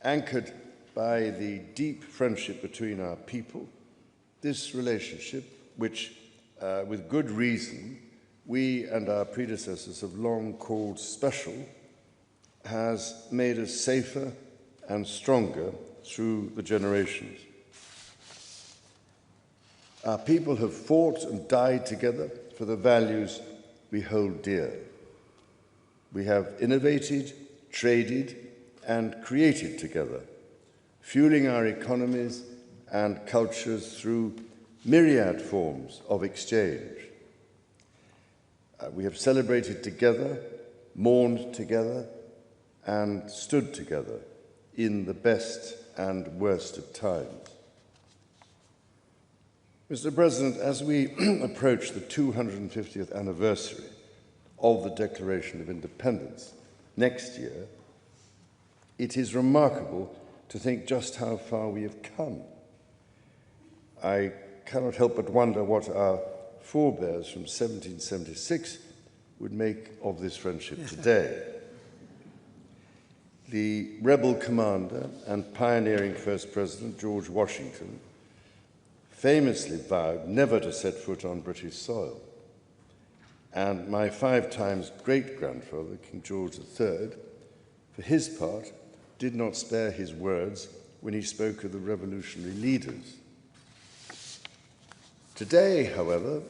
anchored by the deep friendship between our people, this relationship, which, with good reason, we and our predecessors have long called special, has made us safer and stronger through the generations. Our people have fought and died together for the values we hold dear. We have innovated, traded, and created together, fueling our economies and cultures through myriad forms of exchange. We have celebrated together, mourned together, and stood together in the best and worst of times. Mr. President, as we approach the 250th anniversary of the Declaration of Independence next year, it is remarkable to think just how far we have come. I cannot help but wonder what our forebears from 1776 would make of this friendship today. The rebel commander and pioneering First President George Washington famously vowed never to set foot on British soil. And my 5 times great-grandfather, King George III, for his part, did not spare his words when he spoke of the revolutionary leaders. Today, however,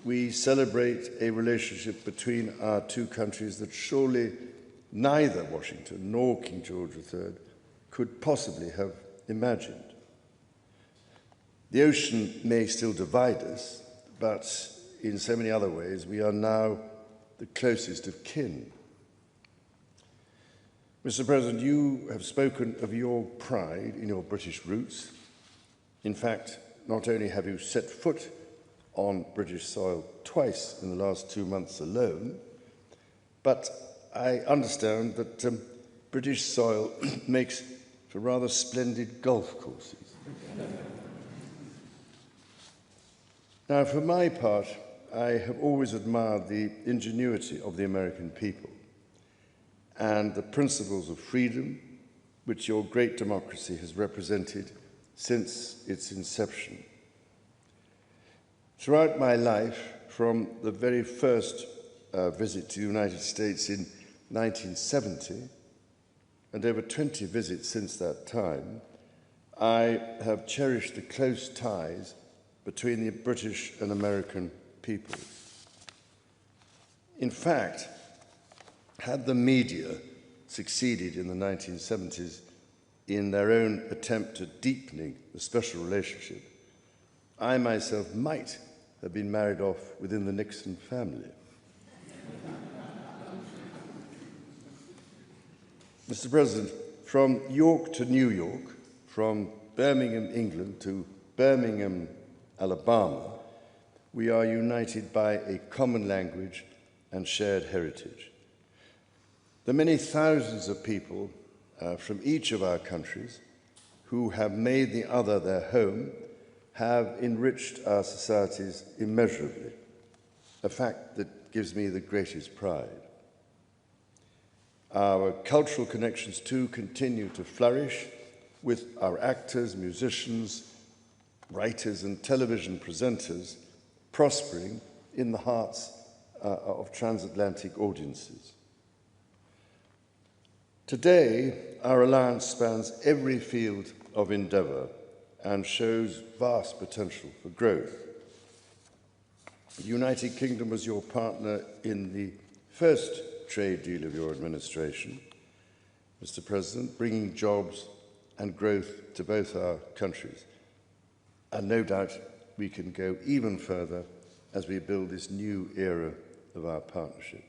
we celebrate a relationship between our two countries that surely neither Washington nor King George III could possibly have imagined. The ocean may still divide us, but in so many other ways, we are now the closest of kin. Mr. President, you have spoken of your pride in your British roots. In fact, not only have you set foot on British soil twice in the last 2 months alone, but I understand that British soil makes for rather splendid golf courses. Now, for my part, I have always admired the ingenuity of the American people and the principles of freedom which your great democracy has represented since its inception. Throughout my life, from the very first visit to the United States in 1970, and over 20 visits since that time, I have cherished the close ties between the British and American peoples. In fact, had the media succeeded in the 1970s in their own attempt at deepening the special relationship, I myself might have been married off within the Nixon family. Mr. President, from York to New York, from Birmingham, England to Birmingham, Alabama, we are united by a common language and shared heritage. The many thousands of people from each of our countries who have made the other their home have enriched our societies immeasurably, a fact that gives me the greatest pride. Our cultural connections, too, continue to flourish with our actors, musicians, writers, and television presenters prospering in the hearts of transatlantic audiences. Today, our alliance spans every field of endeavour and shows vast potential for growth. The United Kingdom was your partner in the first trade deal of your administration, Mr. President, bringing jobs and growth to both our countries. And no doubt we can go even further as we build this new era of our partnership.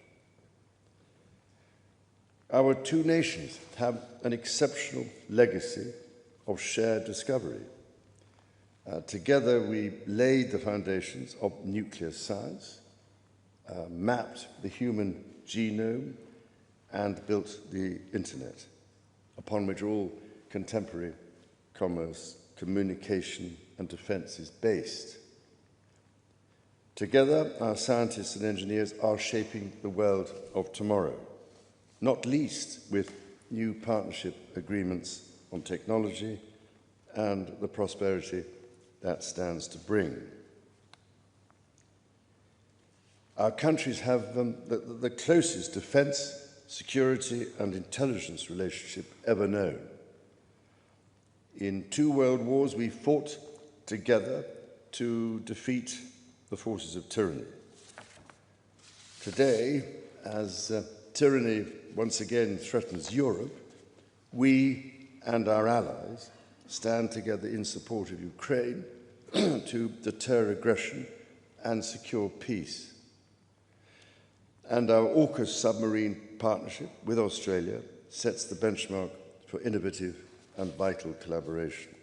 Our two nations have an exceptional legacy of shared discovery. Together we laid the foundations of nuclear science, mapped the human genome, and built the internet, upon which all contemporary commerce, communication, and defense is based. Together, our scientists and engineers are shaping the world of tomorrow, not least with new partnership agreements on technology and the prosperity that stands to bring. Our countries have the closest defense, security, and intelligence relationship ever known. In 2 world wars, we fought together to defeat the forces of tyranny. Today, as tyranny once again threatens Europe, we and our allies stand together in support of Ukraine to deter aggression and secure peace. And our AUKUS submarine partnership with Australia sets the benchmark for innovative and vital collaboration.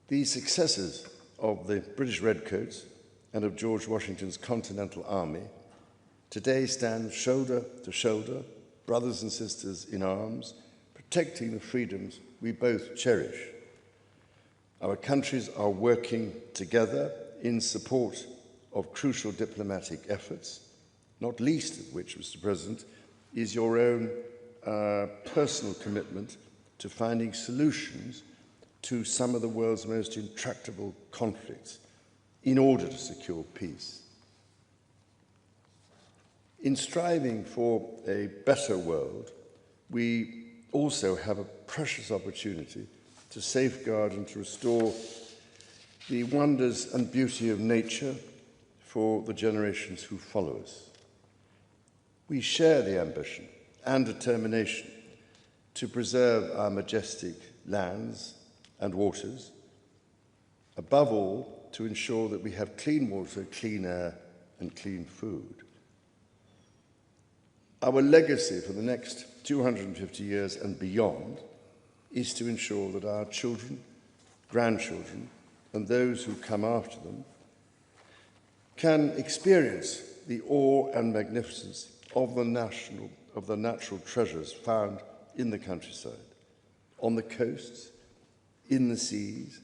The successes of the British Redcoats and of George Washington's Continental Army today stand shoulder to shoulder, brothers and sisters in arms, protecting the freedoms we both cherish. Our countries are working together in support of crucial diplomatic efforts, not least of which, Mr. President, is your own personal commitment to finding solutions to some of the world's most intractable conflicts in order to secure peace. In striving for a better world, we also have a precious opportunity to safeguard and to restore the wonders and beauty of nature for the generations who follow us. We share the ambition and determination to preserve our majestic lands and waters, above all, to ensure that we have clean water, clean air, and clean food. Our legacy for the next 250 years and beyond is to ensure that our children, grandchildren, and those who come after them can experience the awe and magnificence of the natural treasures found in the countryside, on the coasts, in the seas,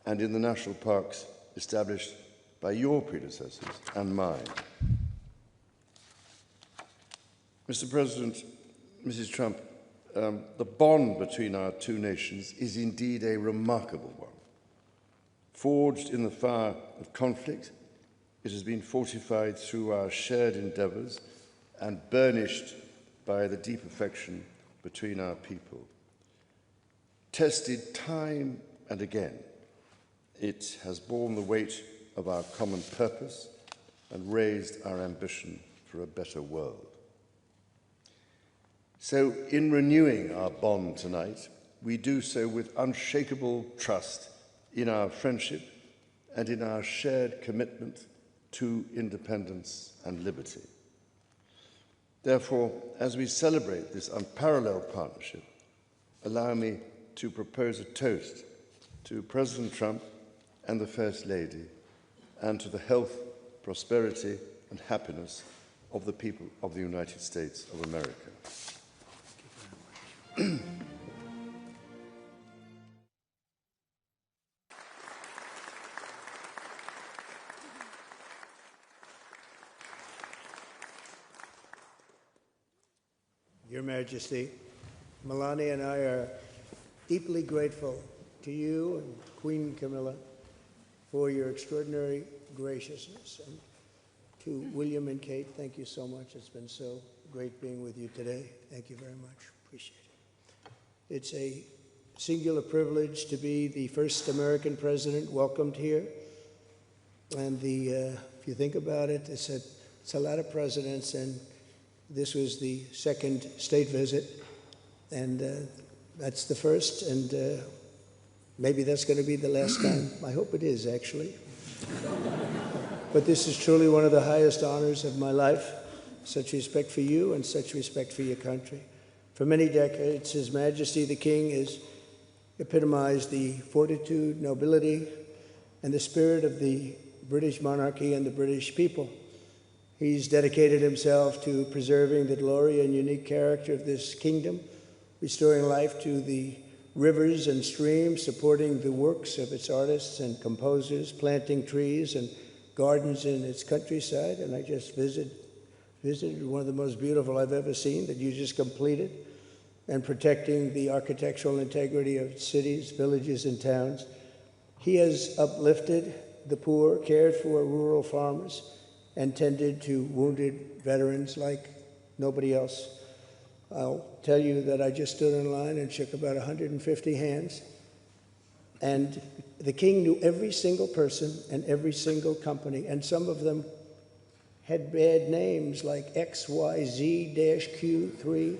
and in the national parks established by your predecessors and mine. Mr. President, Mrs. Trump, the bond between our two nations is indeed a remarkable one. Forged in the fire of conflict, it has been fortified through our shared endeavours and burnished by the deep affection between our people. Tested time and again, it has borne the weight of our common purpose and raised our ambition for a better world. So, in renewing our bond tonight, we do so with unshakable trust in our friendship and in our shared commitment to independence and liberty. Therefore, as we celebrate this unparalleled partnership, allow me to propose a toast to President Trump and the First Lady, and to the health, prosperity, and happiness of the people of the United States of America. Your Majesty, Melania and I are deeply grateful to you and Queen Camilla for your extraordinary graciousness. And to William and Kate, thank you so much. It's been so great being with you today. Thank you very much. Appreciate it. It's a singular privilege to be the first American president welcomed here. And if you think about it, it's a lot of presidents, and this was the second state visit, and that's the first, and maybe that's going to be the last time. I hope it is, actually. But this is truly one of the highest honors of my life. Such respect for you and such respect for your country. For many decades, His Majesty the King has epitomized the fortitude, nobility, and the spirit of the British monarchy and the British people. He's dedicated himself to preserving the glory and unique character of this kingdom, restoring life to the rivers and streams, supporting the works of its artists and composers, planting trees and gardens in its countryside. And I just visited one of the most beautiful I've ever seen that you just completed. and protecting the architectural integrity of cities, villages, and towns. He has uplifted the poor, cared for rural farmers, and tended to wounded veterans like nobody else. I'll tell you that I just stood in line and shook about 150 hands, and the king knew every single person and every single company, and some of them had bad names like XYZ-Q3,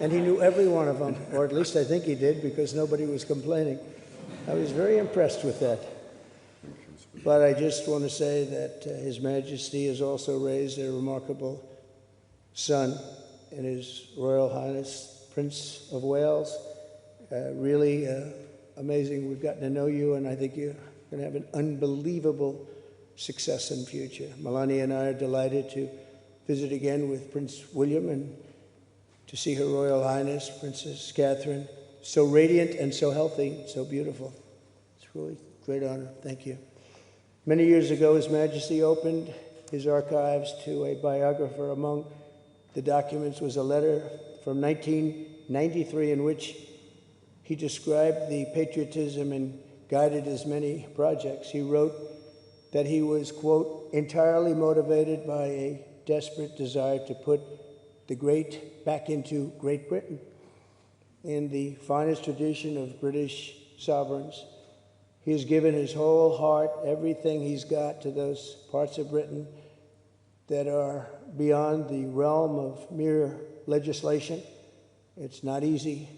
and he knew every one of them, or at least I think he did, because nobody was complaining. I was very impressed with that. But I just want to say that His Majesty has also raised a remarkable son in His Royal Highness, Prince of Wales. Really amazing. We've gotten to know you, and I think you're going to have an unbelievable success in the future. Melania and I are delighted to visit again with Prince William and to see Her Royal Highness, Princess Catherine, so radiant and so healthy, so beautiful. It's really a great honor. Thank you. Many years ago, His Majesty opened his archives to a biographer. Among the documents was a letter from 1993 in which he described the patriotism and guided his many projects. He wrote that he was, quote, entirely motivated by a desperate desire to put the great back into Great Britain. In the finest tradition of British sovereigns, he has given his whole heart, everything he's got, to those parts of Britain that are beyond the realm of mere legislation. It's not easy,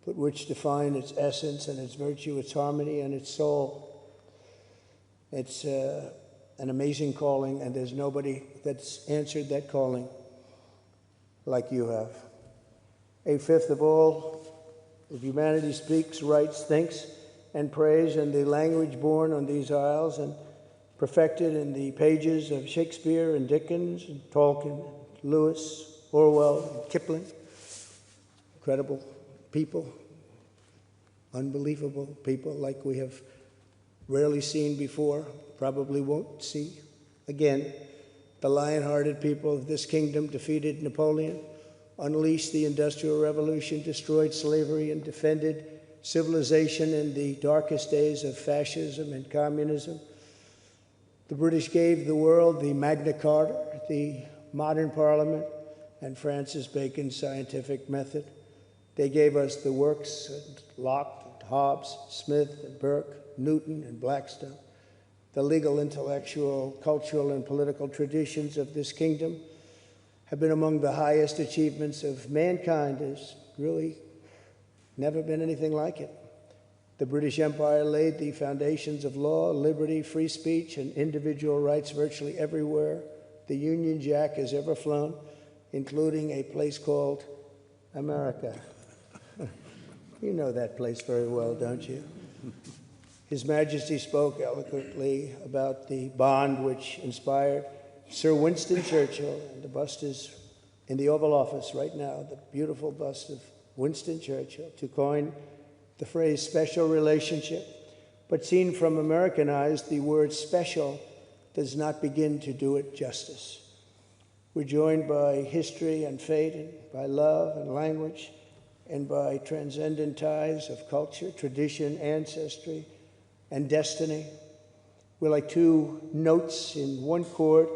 but which define its essence and its virtue, its harmony and its soul. It's an amazing calling, and there's nobody that's answered that calling like you have. A fifth of all of humanity speaks, writes, thinks, and prays in the language born on these isles and perfected in the pages of Shakespeare and Dickens and Tolkien, Lewis, Orwell, and Kipling. Incredible people, unbelievable people like we have rarely seen before, probably won't see again. The lion-hearted people of this kingdom defeated Napoleon, unleashed the Industrial Revolution, destroyed slavery, and defended civilization in the darkest days of fascism and communism. The British gave the world the Magna Carta, the modern parliament, and Francis Bacon's scientific method. They gave us the works of Locke, Hobbes, Smith, and Burke, Newton, and Blackstone. The legal, intellectual, cultural, and political traditions of this kingdom have been among the highest achievements of mankind. There's really never been anything like it. The British Empire laid the foundations of law, liberty, free speech, and individual rights virtually everywhere the Union Jack has ever flown, including a place called America. You know that place very well, don't you? His Majesty spoke eloquently about the bond which inspired Sir Winston Churchill, and the bust is in the Oval Office right now, the beautiful bust of Winston Churchill, to coin the phrase special relationship. But seen from American eyes, the word special does not begin to do it justice. We're joined by history and fate, and by love and language, and by transcendent ties of culture, tradition, ancestry, and destiny. We're like two notes in one chord,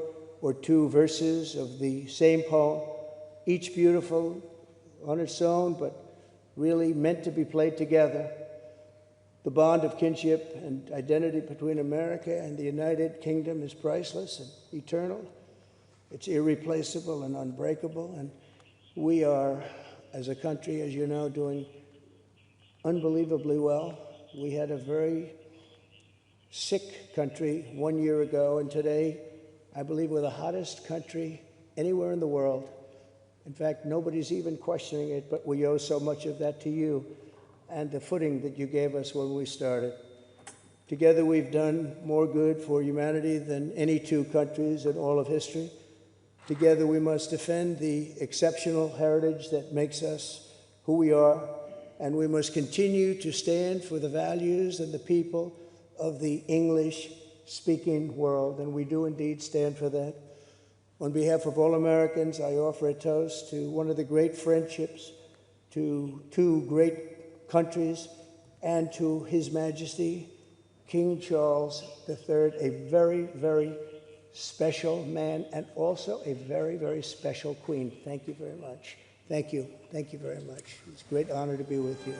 or two verses of the same poem, each beautiful on its own, but really meant to be played together. The bond of kinship and identity between America and the United Kingdom is priceless and eternal. It's irreplaceable and unbreakable, and we are, as a country, as you know, doing unbelievably well. We had a very sick country 1 year ago, and today, I believe we're the hottest country anywhere in the world. In fact, nobody's even questioning it, but we owe so much of that to you and the footing that you gave us when we started. Together, we've done more good for humanity than any two countries in all of history. Together, we must defend the exceptional heritage that makes us who we are, and we must continue to stand for the values and the people of the English-speaking world, and we do indeed stand for that. On behalf of all Americans, I offer a toast to one of the great friendships, to two great countries, and to His Majesty, King Charles III, a very, very special man, and also a very, very special queen. Thank you very much. Thank you. Thank you very much. It's a great honor to be with you.